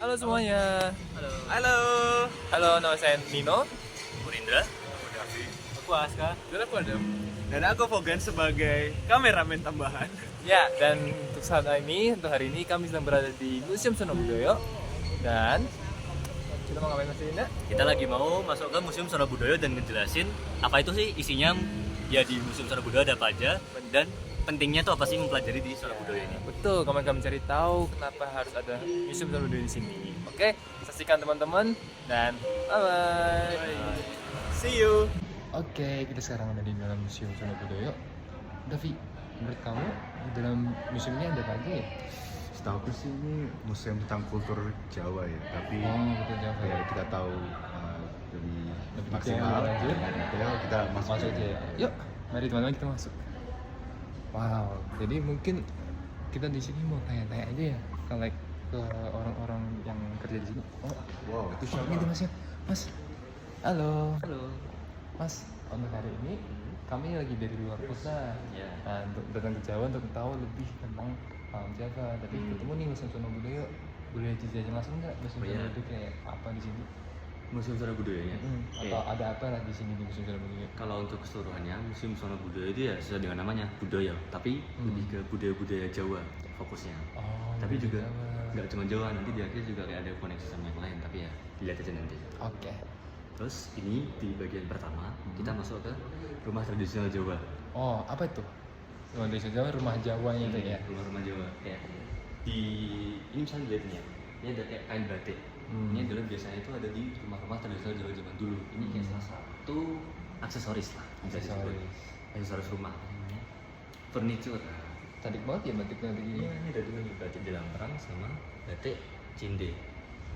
Halo semuanya. Halo. Halo. Halo, nama saya Nino. Purindra. Aku Aska. Dan aku Adam. Dan aku Fogan sebagai kameramen tambahan. Ya, dan untuk hari ini kami sedang berada di Museum Sono Budoyo. Dan kita mau ngapain Mas Dinda? Kita lagi mau masuk ke Museum Sono Budoyo dan ngejelasin apa itu sih isinya. Ya di Museum Sono Budoyo ada apa aja dan pentingnya tuh apa sih mempelajari di Sono Budoyo ini. Betul, kami cari tahu kenapa harus ada Museum Sono Budoyo di sini. Oke, saksikan teman-teman dan bye-bye. See you. Oke, kita sekarang ada di dalam Museum Sono Budoyo. Davi, menurut kamu di dalam museum ini ada apa aja ya? Setahu aku sih ini museum tentang kultur Jawa ya, tapi Betul Jawa. ya kita tahu Lebih maksimal detail, lanjut. dengan detail kita masuk Masuk aja ya. Yuk, mari teman-teman kita masuk. Wow, jadi mungkin kita di sini mau tanya-tanya aja ya ke orang-orang yang kerja di sini. Oh, Wow, itu siapa? ini masnya, Mas. Halo, Halo. Mas. Untuk hari ini kami lagi dari luar kota. Ya. Nah, untuk datang ke Jawa untuk tahu lebih tentang Jawa. Tapi ketemu nih Museum Sono Budoyo. Boleh dijajan langsung nggak Museum Oh, iya. Sono Budoyo kayak apa di sini? Museum Sono Budoyo ya. Oke. Atau ada apa lah di sini di Museum Sono Budoyo? Kalau untuk keseluruhannya Museum Sono Budoyo itu ya sesuai dengan namanya budaya, tapi lebih ke budaya-budaya Jawa fokusnya. Oh, Tapi juga Jawa. nggak cuma Jawa, nanti di akhir juga kayak ada koneksi sama yang lain, tapi ya dilihat aja nanti. Oke. Terus ini di bagian pertama kita masuk ke rumah tradisional Jawa. Oh, apa itu? Rumah desa Jawa, rumah Jawanya itu ya. Rumah-rumah Jawa kayak di ini misalnya dilihat nih ya, ini ada kayak kain batik. Hmm. Ini dulu biasanya itu ada di rumah-rumah tradisional Jawa zaman dulu. Ini kayak salah satu aksesoris lah, bisa disebut. Aksesoris rumah. Furniture. Cantik banget ya batik-batik ini. Ini ada dua nih, batik dalam perang sama batik cinde.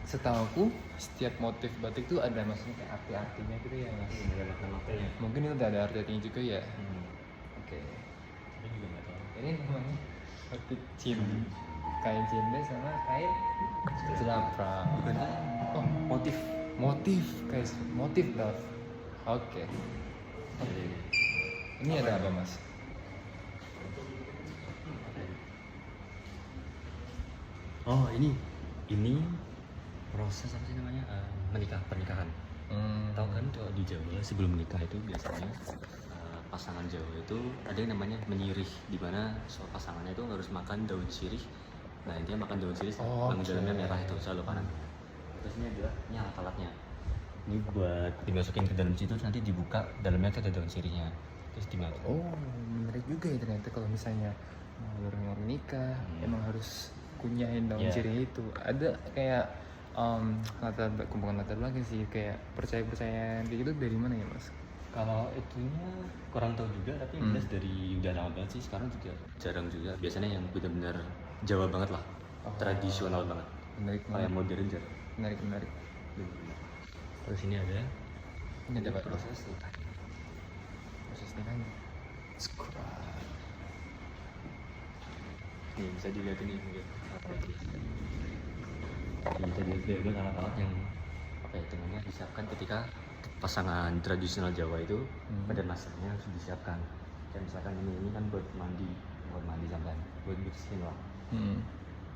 Setahu aku, setiap motif batik tuh ada maksudnya kayak arti-artinya gitu ya, Mas. Ini ada makna-maknanya. Mungkin itu ada arti-artinya juga ya. Oke. Ini juga nggak tahu. Ini namanya batik cinde. Kain cinde sama kain jelapang. Bukan Oh, motif. guys, motif love. Oke. Ini ada apa, Mas? Oh ini proses apa sih namanya pernikahan. Tahu kan kalau di Jawa sebelum menikah itu biasanya pasangan Jawa itu ada yang namanya menyirih, di mana pasangannya itu harus makan daun sirih. Nah intinya makan daun sirih yang oke. dalamnya merah itu selalu kanan. Terus ini adalah ini alat-alatnya. Ini buat dimasukin ke dalam situ nanti dibuka dalamnya itu ada daun sirihnya. Terus dimasukin. Oh, menarik juga ya ternyata kalau misalnya mau nikah emang harus kunyain daun Iya. sirih itu. Ada kayak bukan latar belakang sih, kayak percaya-percayaan kayak gitu dari mana ya, Mas? Kalau itunya kurang tahu juga, tapi yang jelas dari udah lama banget sih, sekarang juga jarang juga. Biasanya yang benar-benar Jawa banget lah, tradisional banget. Menarik Kalau yang banget. modern jarang. Menarik. Terus ini ada Ini ada apa? proses nikah. Proses nikahnya. Skurat. Nih bisa dilihat ini mungkin. Bisa dilihat alat-alat yang apa ya namanya disiapkan ketika pasangan tradisional Jawa itu pada masanya harus disiapkan. Kayak misalkan ini kan buat mandi sampai buat bersihin lah.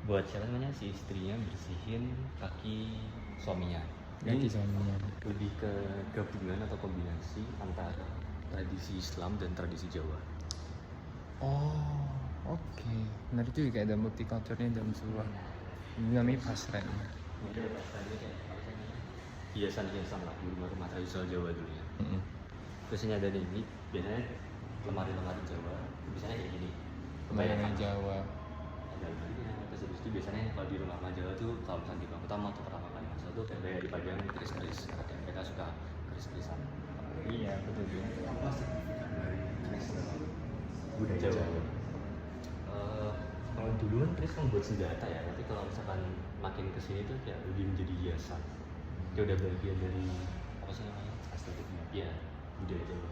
Buat siapa namanya si istrinya bersihin kaki suaminya. Kaki Ini suaminya. lebih ke gabungan atau kombinasi antara tradisi Islam dan tradisi Jawa. Oh, oke. Menarik juga kayak ada multiculturalnya dalam sebuah. Ini namanya pasren. Ini ada tadi kayak apa sih namanya? Hiasan-hiasan lah di rumah-rumah tradisional Jawa dulu ya. Terus ini ada nih, ini biasanya lemari-lemari Jawa, biasanya kayak gini. Kebayangan Jawa. Ada lemarinya, terus habis itu biasanya kalau di rumah Jawa tuh kalau misalnya di bangku utama atau pertama kali masuk tuh kayak dipajang keris-keris, karena mereka suka keris-kerisan. Iya, betul juga. Budaya Jawa. Kalau dulu kan keris kan buat senjata ya, tapi kalau misalkan makin kesini tuh kayak lebih menjadi hiasan. Dia udah bagian dari apa sih namanya? Estetiknya. Iya, budaya Jawa.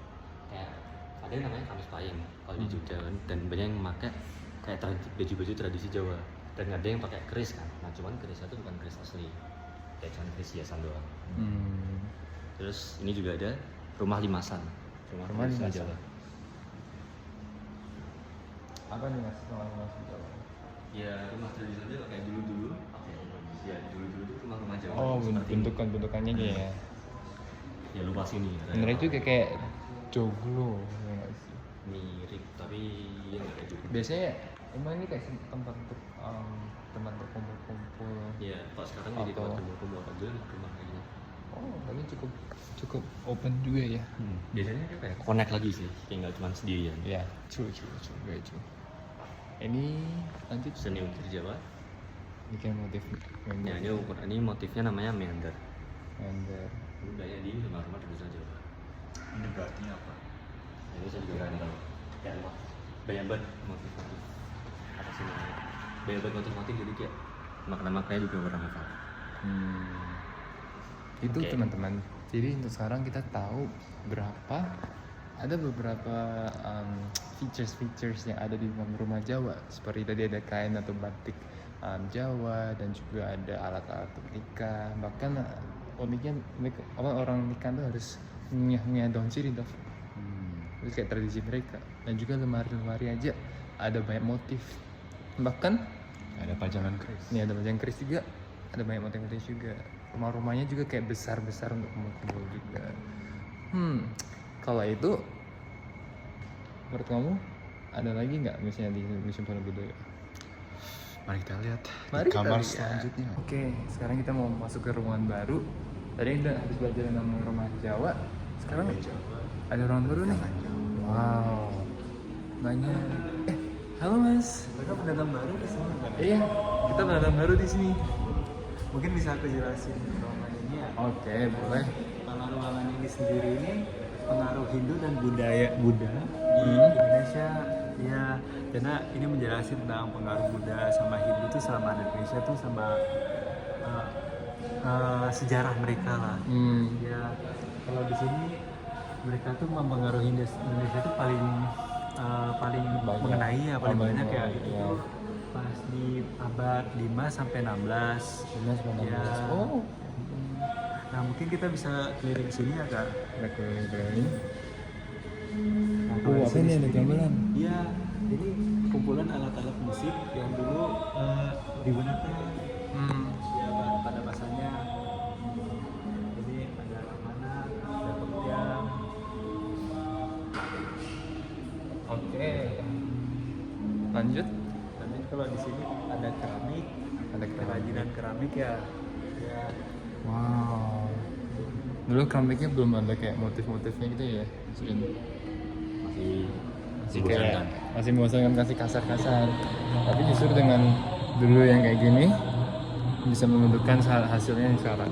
Kayak ada yang namanya kamis payung kalau di Jogja kan, dan banyak yang pakai kayak baju-baju tradisi Jawa. Dan ada yang pakai keris kan. Nah cuman kerisnya tuh bukan keris asli, kayak cuma keris hiasan doang. Terus ini juga ada rumah limasan. Rumah tradisional limasan. Jawa. Apa nih, Mas? Rumah Jawa. Ya rumah tradisional Jawa kayak dulu-dulu. Oke, Ya dulu tuh rumah-rumah Jawa. Oh, seperti bentukannya ini. ya. Ya lupa sini. Bener juga kayak joglo ya nggak sih? Mirip tapi ya nggak kayak gitu. Biasanya emang ini kayak tempat untuk teman berkumpul-kumpul. Ya kalau sekarang jadi Atau- tempat kumpul apa dulu rumah kayak gini. Oh, ini cukup open juga ya. Biasanya dia kayak connect lagi sih, kayak nggak cuma sendirian. Ya, true, very true. Ini lanjut Seni ukir Jawa. bikin motif Ya ini motifnya namanya meander. and Ini banyak di rumah-rumah di desa Jawa. Ini berarti apa? Ini saya juga nggak tahu. Kayak apa? Banyak banget motif-motif. Apa sih namanya? Banyak banget motif-motif jadi kayak makna-maknanya juga kurang hafal. itu Oke. teman-teman. Jadi untuk sekarang kita tahu ada beberapa features yang ada di dalam rumah Jawa. Seperti tadi ada kain atau batik Jawa dan juga ada alat-alat untuk nikah. Bahkan uniknya orang nikah tuh harus ngunyah daun sirih tuh. Itu kayak tradisi mereka. Dan juga lemari-lemari aja ada banyak motif. Bahkan Ada pajangan keris. ini ada pajangan keris juga, ada banyak motif-motif juga. Rumah-rumahnya juga kayak besar-besar untuk kumpul juga. Kalau itu menurut kamu ada lagi nggak misalnya di Museum Budaya? Mari kita lihat Mari di kamar kita lihat. selanjutnya. Oke, sekarang kita mau masuk ke ruangan baru. Tadi udah habis belajar tentang rumah Jawa. Sekarang ada ruangan baru nih. Wow, banyak. Halo Mas. Mereka pendatang baru di sini kan? Iya, kita pendatang baru di sini. Mungkin bisa aku jelasin ruangan ini ya. Oke, boleh. Kalau ruangan ini sendiri ini pengaruh Hindu dan budaya Buddha di Hmm. Indonesia ya, karena ini menjelaskan tentang pengaruh Buddha sama Hindu itu selama di Indonesia tuh sama sejarah mereka lah. Ya kalau di sini mereka tuh mempengaruhi Indonesia tuh paling Banyak. mengenai ya paling Paling banyak ya banyak, itu ya. tuh pas di abad 5 sampai 16. 16. Ya. Oh, Nah mungkin kita bisa keliling sini ya kak. ada keliling. Nah, Oh, kalau di apa sini ini ada sendiri- gamelan? Iya, ini kumpulan alat-alat musik yang dulu digunakan ya pada masanya. Jadi ada kemanat, ada kemudian Oke. Lanjut. nanti kalau di sini ada keramik, Ada keramik. kerajinan keramik ya. Ya, Wow. Dulu keramiknya belum ada kayak motif-motifnya gitu ya. Masih Kayak bosan kan? masih membosankan kasih kasar-kasar. Tapi justru dengan dulu yang kayak gini bisa membentukkan hasilnya yang sekarang.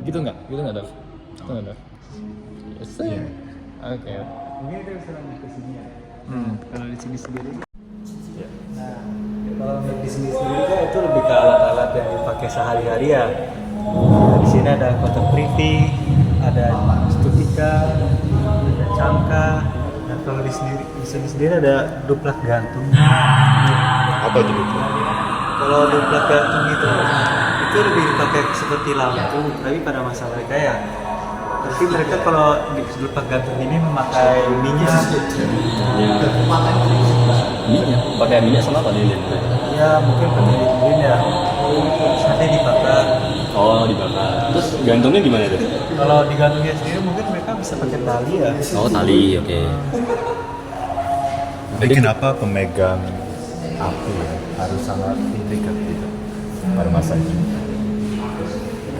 Gitu nggak? Gitu nggak, Dav? Gitu nggak, Dav? Yes, sir. Iya. Oke. mungkin kita bisa lanjut ke sini ya. Hmm. Kalau di sini sendiri, Ya. nah kalau untuk di sini sendiri kan itu lebih ke alat-alat yang dipakai sehari-hari ya. Nah, di sini ada kotak priti, ada stutika, ada cangka. Nah kalau di sini sendiri ada duplak gantung. Apa itu? Kalau duplak gantung itu lebih dipakai seperti lampu, tapi pada masa mereka ya. Tapi mereka kalau di duplak gantung ini memakai minyak. Minyak? Pakai minyak sama apa lilin? Ya mungkin pakai lilin ya. Nanti dibakar. Oh dibakar. Terus gantungnya gimana tuh? Kalau digantungnya sendiri mungkin mereka bisa pakai tali ya. Oh tali, oke. Jadi kenapa pemegang api ya, harus sangat intrikat gitu pada masa itu?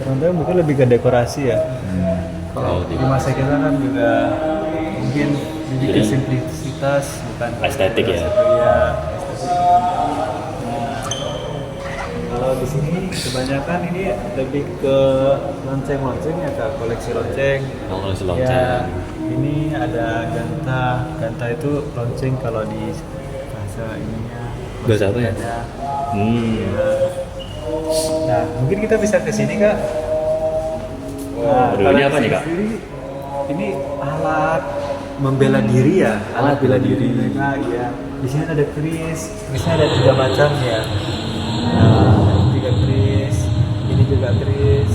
Karena mungkin lebih ke dekorasi ya. Kalau di masa kita kan juga mungkin lebih ke Jadi- simplisitas bukan ke Estetik ya? Iya, estetik. Kalau di sini kebanyakan ini lebih ke lonceng-lonceng ya kak, koleksi lonceng. Oh, koleksi Ya, lonceng. ini ada ganta. Ganta itu lonceng kalau di bahasa ininya. Bahasa apa ya? Ada. Ya. Nah, mungkin kita bisa ke sini kak. Aduh, kalau ini di apa nih, sini Kak? sendiri, ini alat membela diri ya. Alat bela diri. Mereka, iya. Di sini ada kerisnya ada 3 macam ya. Nah, 3 keris. Ini juga keris.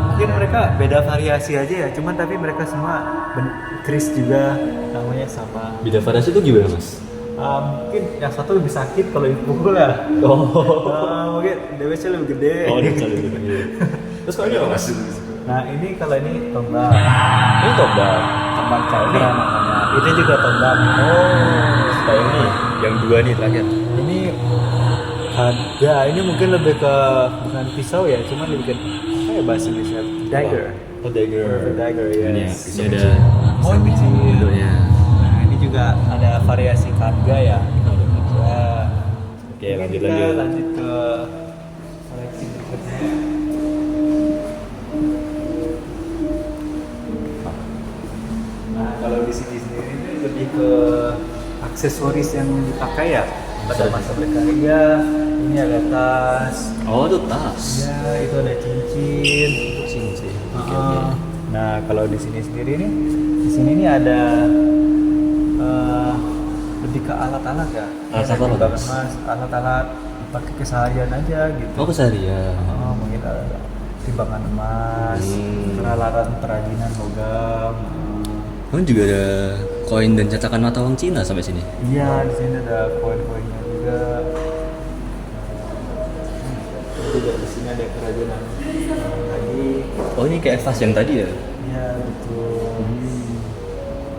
Mungkin mereka beda variasi aja ya. Cuman tapi mereka semua keris juga namanya sama. Beda variasi itu gimana mas? Mungkin yang satu lebih sakit kalau dipukul ya. Mungkin DBC lebih gede. Oh, dia bisa lebih gede. Terus kalau ini apa mas? Nah ini kalau ini tombak. Ini tombak. Tombak cakra namanya. Ini juga tombak. Kayak ini, yang dua nih terakhir. Ini ada. Ini mungkin lebih ke bukan pisau ya, cuma lebih ke kayak bahasa Indonesia dagger. Oh, dagger. Dagger ya. Ini ya, Yes. ini ada bentuknya. Nah ini juga ada variasi karga ya. Ya. Oke, lanjut Kita lanjut. lanjut ke koleksi berikutnya. Nah kalau di sini sendiri ini lebih ke aksesoris yang dipakai ya pada masa berkarya. Ini ada tas, Oh, itu tas. ya itu ada cincin. Untuk cincin. Oke, Ah, oke. Nah kalau di sini sendiri nih, di sini nih ada lebih ke alat-alat ya. Alat apa, Timbangan Mas? mas, alat-alat dipakai keseharian aja gitu. Oh, keseharian. Mungkin ada timbangan emas, peralatan perajinan logam. Kamu juga ada koin dan cetakan mata uang Cina sampai sini. Iya, di sini ada koin-koinnya juga. Juga di sini ada kerajinan lagi. Oh, ini kayak vas yang tadi ya? Iya betul.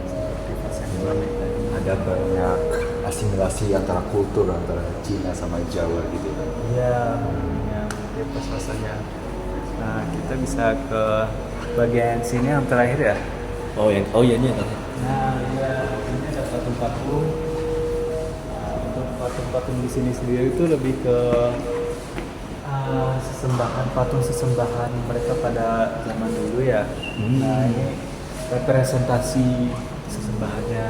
Seperti pas yang Islamic tadi. Ada banyak asimilasi antara kultur antara Cina sama Jawa gitu. Iya, mungkin pas-pasanya. Nah, kita bisa ke bagian sini yang terakhir ya. Oh, iya ini yang tadi. Nah, ya ini ada patung-patung. Nah, untuk patung-patung di sini sendiri itu lebih ke sesembahan, patung sesembahan mereka pada zaman dulu ya. Nah, ini representasi sesembahannya.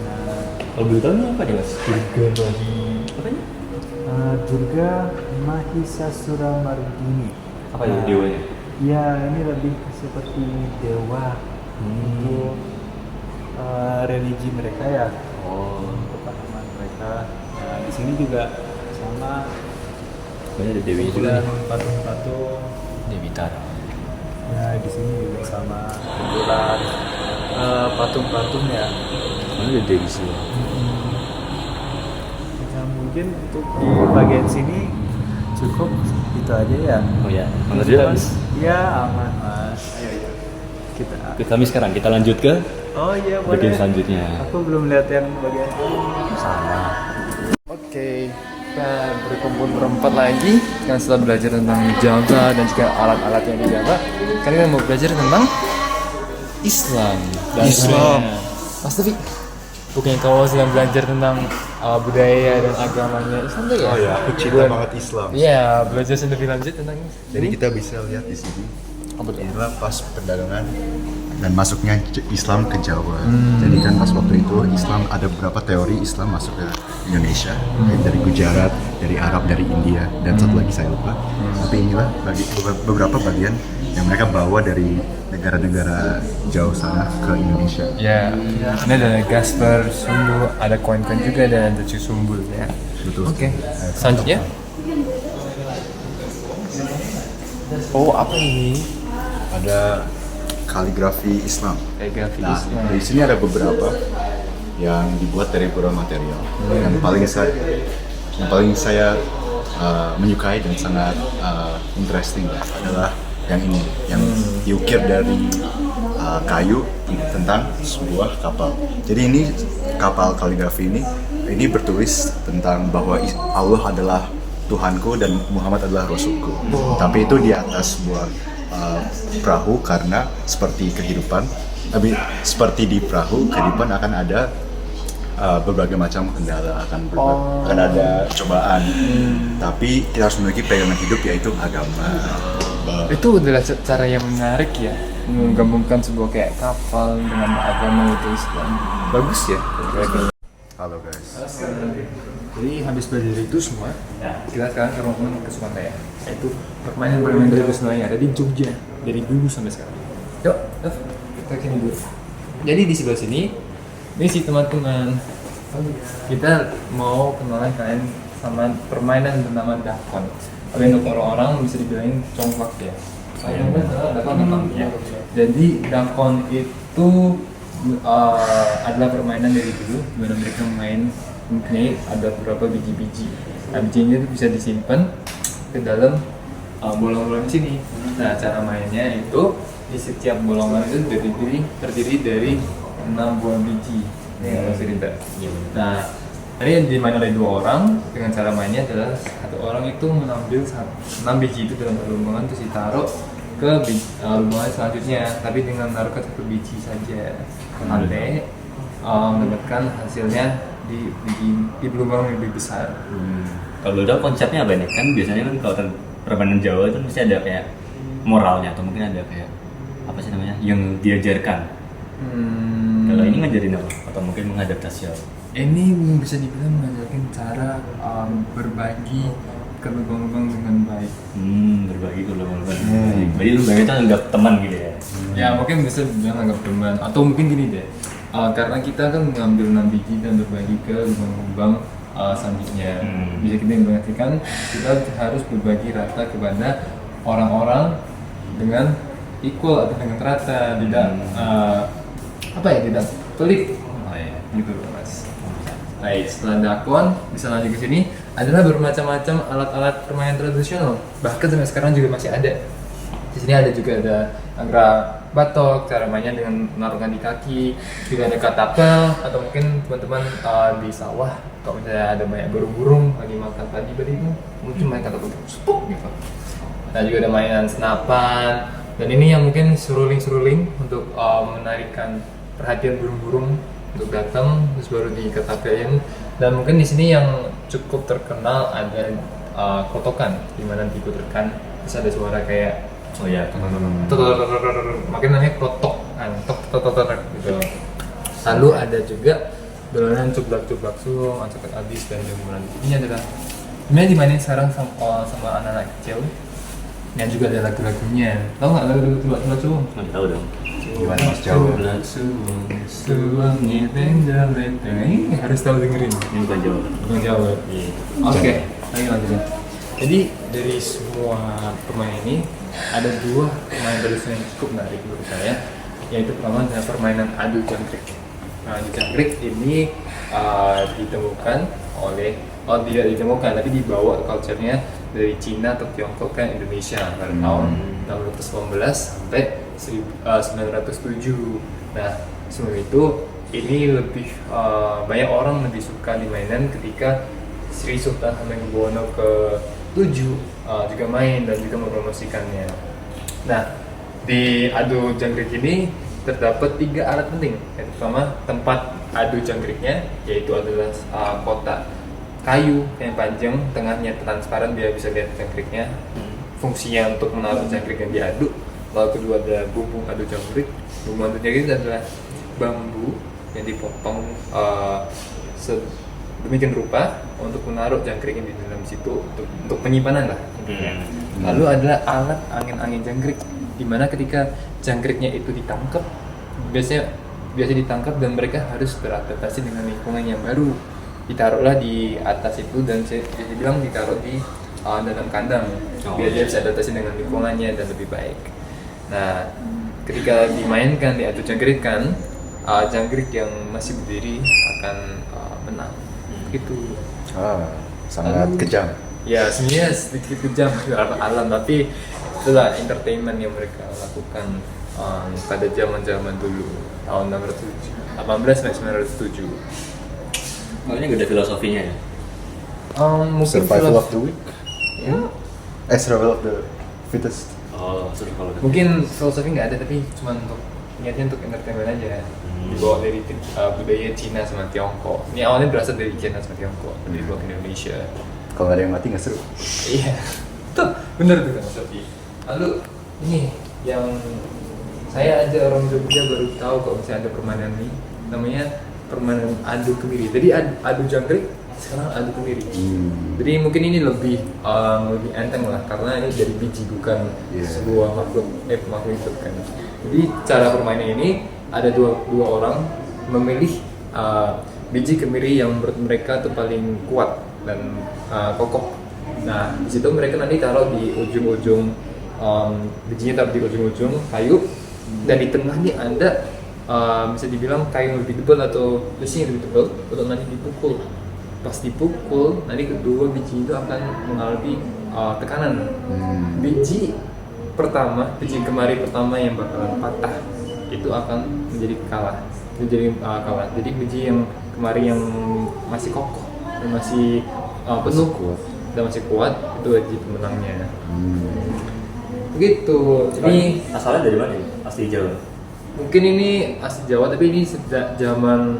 Nah, Kalau boleh tahu ini apa nih mas? Durga Mahi. Apanya? Durga Mahisasura Mardini. Apa ya dewanya? Ya, ini lebih seperti dewa untuk religi mereka ya, Oh, kepahaman mereka. Nah, di sini juga sama banyak ada dewi juga kumpulan nih. patung-patung. Dewi Tara. Ya, di sini juga sama kumpulan patung-patung ya. Mana ada dewi sih? Nah, mungkin untuk di bagian sini cukup itu aja ya. Oh ya, mana dia mas? Ya, aman mas. Ayo. Kita. Kami sekarang kita lanjut ke Oh iya boleh. bagian selanjutnya. Aku belum lihat yang bagian Sama. Oke, kita berkumpul berempat lagi. Sekarang setelah belajar tentang Java dan juga alat-alat yang di Java, kali kita mau belajar tentang Islam. Islam. Mas Taufik, bukannya kau sedang belajar tentang budaya dan agamanya Islam tuh ya? Oh ya, aku cinta banget Islam. Iya, belajar lebih lanjut tentang Islam. Jadi kita bisa lihat di sini. Apa tuh? Inilah pas perdagangan dan masuknya Islam ke Jawa. Jadi kan pas waktu itu Islam ada beberapa teori Islam masuk ke Indonesia, kayak dari Gujarat, dari Arab, dari India, dan satu lagi saya lupa. Tapi inilah beberapa bagian yang mereka bawa dari negara-negara jauh sana ke Indonesia. Ya, ini ada Gasper, Sumbu, ada koin-koin juga dan ada Sumbul ya. Betul. Oke, selanjutnya. Oh, apa ini? Ada kaligrafi Islam. Kaligrafi Nah, Islam. di sini ada beberapa yang dibuat dari beberapa material. Yang paling saya menyukai dan sangat interesting adalah yang ini, yang diukir dari kayu tentang sebuah kapal. Jadi ini kapal kaligrafi ini bertulis tentang bahwa Allah adalah Tuhanku dan Muhammad adalah Rasulku. Tapi itu di atas sebuah perahu karena seperti kehidupan, tapi seperti di perahu kehidupan akan ada berbagai macam kendala, akan ada cobaan. Tapi kita harus memiliki pegangan hidup yaitu agama. Itu adalah cara yang menarik ya, menggabungkan sebuah kayak kapal dengan agama itu Islam. Bagus ya. Halo guys. Jadi habis belajar itu semua, kita sekarang ke rumah kesukaan saya, yaitu permainan tradisional yang ada di Jogja dari dulu sampai sekarang. Yuk, kita ke dulu. Jadi di sebelah sini, ini si teman-teman. Kita mau kenalan kalian sama permainan bernama dakon. Tapi untuk orang-orang bisa dibilangin congklak ya. Dakon ya. Jadi dakon itu adalah permainan dari dulu di mana mereka main mempunyai ada beberapa biji-biji. Nah, bijinya itu bisa disimpan ke dalam bolong-bolong sini. Nah, cara mainnya itu di setiap bolongan itu terdiri dari 6 buah biji. Ini kalau cerita. Nah, ini dimain oleh 2 orang. Dengan cara mainnya adalah satu orang itu mengambil 6 biji itu dalam lubungan terus ditaruh ke lubungan selanjutnya, tapi dengan naruh ke 1 biji saja. Sampai mendapatkan hasilnya di lubang yang lebih besar. Kalau udah konsepnya apa nih? Kan biasanya kan kalau permainan Jawa itu mesti ada kayak moralnya atau mungkin ada kayak apa sih namanya yang diajarkan. Kalau ini ngajarin apa? Atau mungkin mengadaptasi apa? Ini bisa dibilang mengajarkan cara berbagi ke lubang-lubang dengan baik. Berbagi ke lubang-lubang. Jadi lubangnya itu anggap teman gitu ya? Ya mungkin bisa dibilang anggap teman, atau mungkin gini deh, karena kita kan mengambil 6 biji dan berbagi ke lubang-lubang selanjutnya. Bisa kita mengartikan kita harus berbagi rata kepada orang-orang dengan equal atau dengan rata, tidak tidak pelit. Oh iya. Gitu mas. Baik, setelah dakon bisa lanjut ke sini adalah bermacam-macam alat-alat permainan tradisional. Bahkan sampai sekarang juga masih ada. Di sini ada juga ada anggra batok, cara mainnya dengan menaruhkan di kaki, juga ada katapel, atau mungkin teman-teman di sawah kalau misalnya ada banyak burung-burung lagi makan padi itu mungkin main katapel sepuk gitu. Nah juga ada mainan senapan, dan ini yang mungkin seruling-seruling untuk menarikkan perhatian burung-burung untuk datang, terus baru diketapelin. Dan mungkin di sini yang cukup terkenal ada kotokan, di mana diputarkan terus ada suara kayak makin namanya krotok, gitu. Lalu ada juga dolanan cublak-cublak sung, acak abis dan jamuran. Ini adalah sebenarnya dimainin sekarang sama anak-anak kecil. Yang juga ada lagu-lagunya. Tahu nggak lagu cublak-cublak sung? Nggak tahu dong. Gimana Mas Jawa? Cublak sung, ini harus tahu dengerin. Ini bukan Jawa. Bukan Jawa. Iya. Oke, lagi lanjut. Jadi dari semua permainan ini ada 2 permainan tradisional yang cukup menarik menurut saya, yaitu pertama adalah permainan adu jangkrik. Nah, adu jangkrik ini ditemukan tidak ditemukan tapi dibawa culture-nya dari Cina atau Tiongkok ke Indonesia pada tahun 1918 sampai 1907. Nah, sebelum itu ini lebih banyak orang lebih suka dimainan ketika Sri Sultan Hamengkubuwono ke-7 juga main dan juga mempromosikannya. Nah, di adu jangkrik ini terdapat 3 alat penting. Yang pertama, tempat adu jangkriknya, yaitu adalah kotak kayu yang panjang, tengahnya transparan biar bisa lihat jangkriknya. Fungsinya untuk menaruh jangkrik yang diaduk. Lalu kedua ada bumbung adu jangkrik. Bumbung adu jangkrik adalah bambu yang dipotong demikian rupa untuk menaruh jangkrik di dalam situ untuk penyimpanan lah. Lalu adalah alat angin-angin jangkrik, di mana ketika jangkriknya itu ditangkap, biasa ditangkap dan mereka harus beradaptasi dengan lingkungan yang baru. Ditaruhlah di atas itu dan saya bilang ditaruh di dalam kandang biar dia bisa adaptasi dengan lingkungannya dan lebih baik. Nah, ketika dimainkan diadu jangkrik kan, jangkrik yang masih berdiri akan menang. Gitu. Sangat kejam. Ya sebenarnya sedikit kejam alam, tapi itulah entertainment yang mereka lakukan pada zaman dulu tahun 18-1907. Makanya gak ada filosofinya ya? Mungkin Survival of the weak. Survival of the fittest. Survival of the mungkin filosofi nggak ada, tapi cuma untuk niatnya untuk entertainment aja. Dibawa dari budaya Cina sama Tiongkok. Ini awalnya berasal dari Cina sama Tiongkok, dibawa ke Indonesia. Kalau nggak ada yang mati nggak seru. Iya, tuh bener tuh kan Sofi. Lalu ini yang saya aja orang Jogja baru tahu kalau misalnya ada permainan ini, namanya permainan adu kemiri. Jadi adu jangkrik, sekarang adu kemiri. Jadi mungkin ini lebih enteng lah, karena ini dari biji bukan sebuah makhluk hidup kan. Jadi cara permainan ini ada dua orang memilih biji kemiri yang menurut mereka tuh paling kuat dan kokoh. Nah di situ mereka nanti taruh di ujung-ujung bijinya, taruh di ujung-ujung kayu, dan di tengahnya ada bisa dibilang kayu yang lebih tebal atau besi yang lebih tebal untuk nanti dipukul. Pas dipukul, nanti kedua biji itu akan mengalami tekanan. Biji kemari pertama yang bakalan patah itu akan menjadi kalah. Kalah. Jadi biji yang kemari yang masih kokoh dan masih penuh dan masih kuat itu wajib pemenangnya. Begitu. Jadi asalnya dari mana? Asli Jawa. mungkin ini asli Jawa tapi ini sejak zaman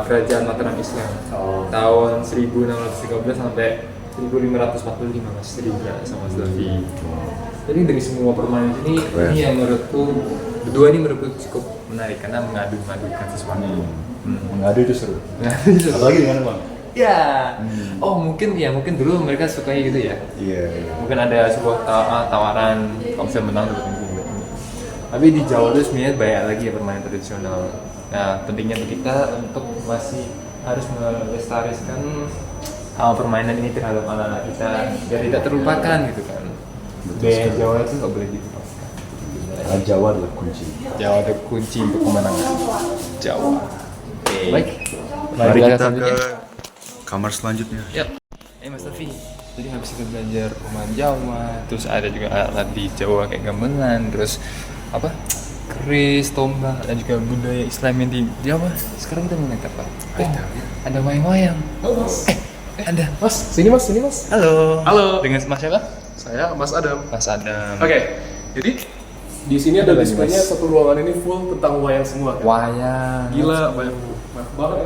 kerajaan Mataram Islam tahun 1613 sampai 1545 Mas Rinja sama Slavi. Jadi dari semua permainan ini yang menurutku berdua ini menurutku cukup menarik karena mengadu-ngadukan sesuatu. Mengadu itu seru. Apalagi Apalagi dengan Bang? ya. Oh mungkin dulu mereka sukanya gitu ya. Iya. Mungkin ada sebuah tawaran kalau bisa menang dapat ini. Tapi di Jawa itu sebenarnya banyak lagi ya permainan tradisional. Nah pentingnya untuk kita untuk masih harus melestarikan permainan ini terhadap anak-anak kita biar tidak terlupakan gitu kan. Budaya Jawa itu nggak boleh dilupakan. Jawa adalah kunci. Jawa ada kunci untuk kemenangan. Jawa. Baik. Mari kita selanjutnya. ke kamar selanjutnya. Yap. Mas Tafi. Jadi habis kita belajar rumah Jawa, terus ada juga alat di Jawa kayak gamelan, terus apa? Keris, tombak, dan juga budaya Islam yang di Jawa. Sekarang kita mau apa? Ada wayang-wayang. Halo Mas. Ada. Mas, sini Mas. Halo. Halo. Dengan Mas siapa? Saya Mas Adam. Mas Adam. Oke. Jadi di sini ada displaynya satu ruangan ini full tentang wayang semua. Kan? Wayang. Gila, banyak banget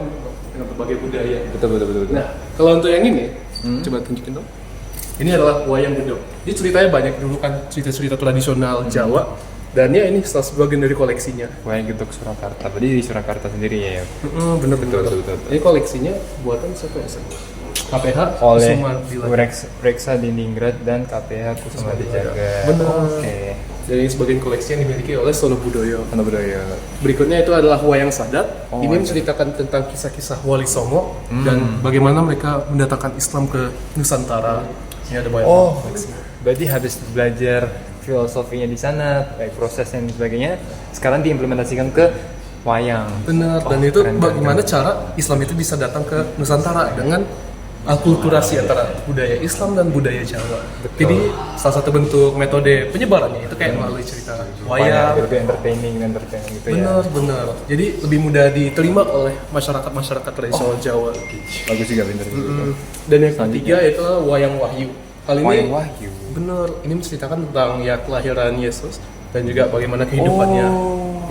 dengan berbagai budaya. Betul. Nah, kalau untuk yang ini, coba tunjukin dong. Ini adalah wayang gedok. Jadi ceritanya banyak dulu kan cerita-cerita tradisional Jawa. Dan ya ini salah satu bagian dari koleksinya. Wayang gedok Surakarta. Berarti di Surakarta sendiri ya. Bener. Betul. Ini koleksinya buatan siapa ya? KPH Oleh Kusuma Dijaga. Reksa Diningrat dan KPH Kusuma Dijaga. Bener. Oke. Jadi sebagian koleksi yang dimiliki oleh Sono Budoyo. Sono Budoyo. Berikutnya itu adalah wayang sadat. Ini Wayang menceritakan tentang kisah-kisah Wali Songo dan bagaimana mereka mendatangkan Islam ke Nusantara. Ini ada banyak koleksi. Berarti habis belajar filosofinya di sana, kayak prosesnya dan sebagainya, sekarang diimplementasikan ke wayang. Benar. Dan itu keren. bagaimana cara Islam itu bisa datang ke Nusantara dengan akulturasi antara budaya Islam dan budaya Jawa. Jadi salah satu bentuk metode penyebarannya itu kayak melalui cerita wayang. Lebih entertaining gitu ya. Benar. Jadi lebih mudah diterima oleh masyarakat tradisional Jawa. Bagus juga pinter. Dan yang ketiga yaitu wayang wahyu. Kali ini Wayang wahyu. bener, ini menceritakan tentang ya kelahiran Yesus dan juga bagaimana kehidupannya.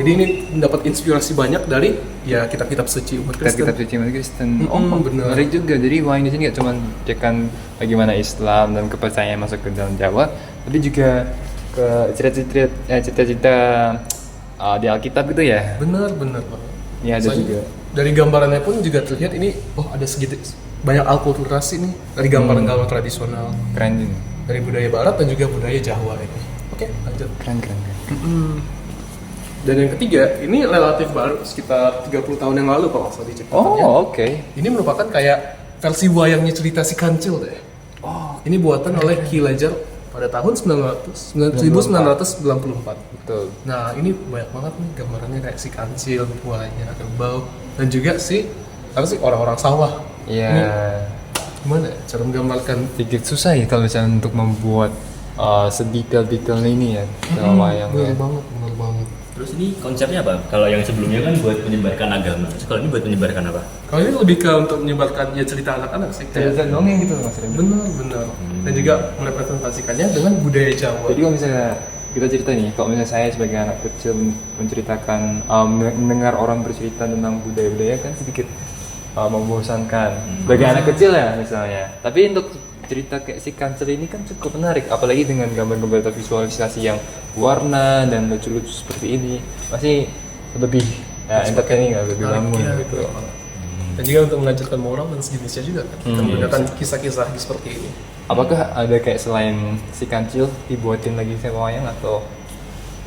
Jadi ini mendapat inspirasi banyak dari ya kitab-kitab suci umat Kristen. Kitab suci umat Kristen. Bener. Menarik juga. Jadi wayang di sini nggak cuma cekan bagaimana Islam dan kepercayaan masuk ke dalam Jawa, tapi juga ke cerita-cerita di Alkitab gitu ya. Bener banget. Ini ada Soalnya juga. dari gambarannya pun juga terlihat ini, ada segitu banyak akulturasi nih dari gambaran-gambaran tradisional Keren juga. dari budaya Barat dan juga budaya Jawa ini. Oke, lanjut. Keren. Dan yang ketiga, ini relatif baru, sekitar 30 tahun yang lalu kalau nggak salah diciptakannya. Oke. Ini merupakan kayak versi wayangnya cerita si Kancil deh. Ini buatan oleh Ki Lejar pada tahun 1994. Betul. Nah, ini banyak banget nih gambarannya kayak si Kancil, buahnya, kerbau, dan juga si orang-orang sawah. Iya. Gimana ya cara menggambarkan? Sedikit susah ya kalau misalnya untuk membuat sedetail-detailnya ini ya dalam wayangnya. Bener banget. Terus ini konsepnya apa? Kalau yang sebelumnya kan buat menyebarkan agama. Terus kalau ini buat menyebarkan apa? Kalau ini lebih ke untuk menyebarkan ya cerita anak-anak sih. Cerita dongeng gitu Mas Remy. Bener. Dan juga merepresentasikannya dengan budaya Jawa. Jadi kalau misalnya kita cerita nih, kalau misalnya saya sebagai anak kecil menceritakan, mendengar orang bercerita tentang budaya-budaya kan sedikit membosankan. Sebagai anak kecil ya misalnya. Tapi untuk cerita kayak si Kancil ini kan cukup menarik, apalagi dengan gambar-gambar atau visualisasi yang warna dan lucu-lucu seperti ini, masih lebih entertaining, lebih bangun gitu. Dan juga untuk mengajarkan moral dan sejenisnya juga kan. Kita menggunakan kisah-kisah seperti ini. Apakah ada kayak selain si Kancil dibuatin lagi sama wayang atau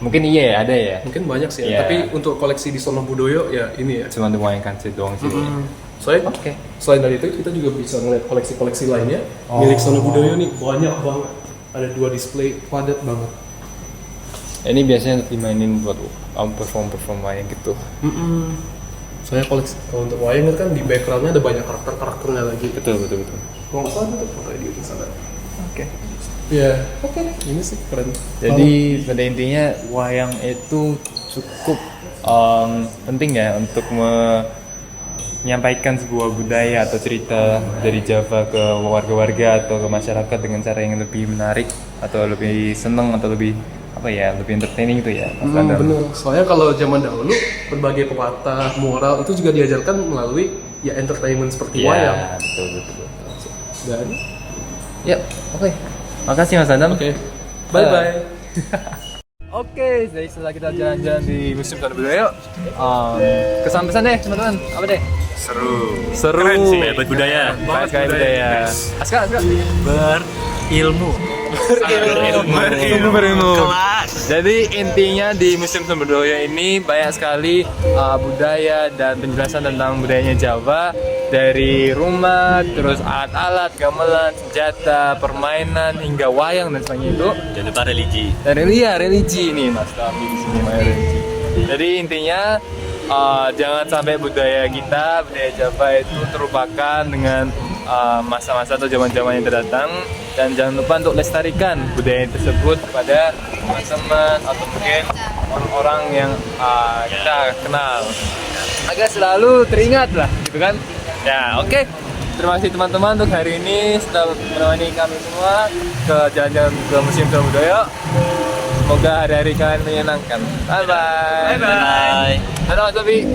mungkin iya ya, ada ya? Mungkin banyak sih Iya. ya. Tapi untuk koleksi di Sono Budoyo ya ini ya. Cuma wayang Kancil doang sih. Soalnya selain dari itu kita juga bisa ngeliat koleksi-koleksi lainnya milik Sono Budoyo nih banyak banget. Ada 2 display padat banget. Ini biasanya dimainin buat perform wayang gitu. Soalnya kalau untuk wayang kan di backgroundnya ada banyak karakternya lagi. Betul. Kalau nggak salah itu foto di sana. Oke. Ya, oke. Ini sih keren. Jadi pada intinya wayang itu cukup penting ya untuk menyampaikan sebuah budaya atau cerita dari Java ke warga-warga atau ke masyarakat dengan cara yang lebih menarik atau lebih seneng atau lebih lebih entertaining itu ya. Bener. Soalnya kalau zaman dahulu berbagai pepatah moral itu juga diajarkan melalui ya entertainment seperti wayang. Ya, betul. Dan Ya, oke. Makasih Mas Adam. oke. Bye. Oke, jadi setelah kita jalan-jalan di Museum Seni Budaya, kesan-pesan deh teman-teman, apa deh? Seru. Keren sih, banyak budaya. Banyak sekali budaya. Aska. Berilmu. Berilmu. Jadi intinya di Museum Seni Budaya ini banyak sekali budaya dan penjelasan tentang budayanya Jawa, dari rumah, terus alat-alat, gamelan, senjata, permainan hingga wayang dan sebagainya itu. Jangan lupa religi. Dan religi nih Mas Tami di sini main religi. Jadi intinya jangan sampai budaya Jawa itu terlupakan dengan masa-masa atau zaman-zaman yang terdatang, dan jangan lupa untuk lestarikan budaya tersebut kepada teman-teman atau mungkin orang-orang yang kita kenal agar selalu teringat lah gitu kan ya. Oke. Terima kasih teman-teman untuk hari ini sudah menemani kami semua ke jalan-jalan ke Museum Seni Budaya. Semoga hari-hari kalian menyenangkan. Bye bye. Bye. Halo Mas Tobi.